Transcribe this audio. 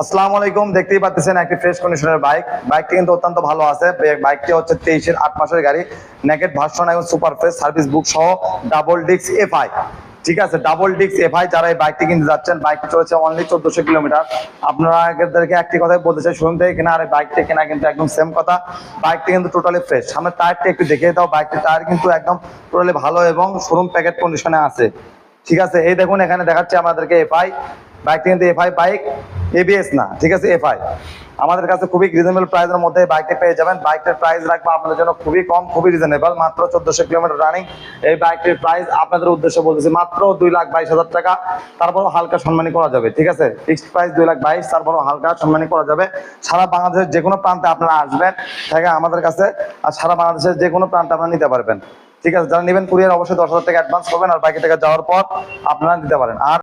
আসসালামু আলাইকুম, দেখতেই পাচ্ছেন একটি ফ্রেশ কন্ডিশনের বাইকটি কিন্তু অত্যন্ত ভালো আছে। বাইকটি হচ্ছে 23-এর 8 মাসের গাড়ি, নেকেট ভার্সন এবং সুপার ফ্রেশ সার্ভিস বুক সহ ডাবল ডিস্ক এফআই। ঠিক আছে, ডাবল ডিস্ক এফআই যারা এই বাইকটি কিনতে যাচ্ছেন, বাইকটি চলেছে অনলি 1400 কিলোমিটার। আপনাদেরকে একটি কথাই বলতে চাই, শোরুম থেকে কেনা আর এই বাইকটি কেনা কিন্তু একদম সেম কথা। বাইকটি কিন্তু টোটালি ফ্রেশ। সামনের টায়ারটি একটু দেখিয়ে দাও। বাইকটির টায়ার কিন্তু একদম টোটালি ভালো এবং শোরুম প্যাকেট কন্ডিশনে আছে। ঠিক আছে, এই দেখুন এখানে দেখাচ্ছে আমাদেরকে এফআই বাইকটি, কিন্তু এফআই বাইক, এবিএস না। ঠিক আছে, এফআই আমাদের কাছে খুবই রিজনেবল প্রাইসের মধ্যে বাইকটা পেয়ে যাবেন। বাইকটার প্রাইস রাখবো আপনাদের জন্য খুবই কম, খুবই রিজনেবল, মাত্র 1400 কিলোমিটার রানিং। এই বাইকটির প্রাইস আপনাদের উদ্দেশ্যে বলতেছি মাত্র 2,22,000 টাকা। তারপরও হালকা সম্মানী করা যাবে। ঠিক আছে, ফিক্সড প্রাইস 2,22,000, তারপরও হালকা সম্মানী করা যাবে। সারা বাংলাদেশের যে কোনো প্রান্তে আপনারা আসবেন থেকে আমাদের কাছে, আর সারা বাংলাদেশের যে কোনো প্রান্তে আপনারা নিতে পারবেন। ঠিক আছে, যারা নেবেন কুরিয়ার অবশ্যই 10,000 টাকা অ্যাডভান্স করবেন, আর বাইকে থেকে যাওয়ার পর আপনারা দিতে পারেন। আর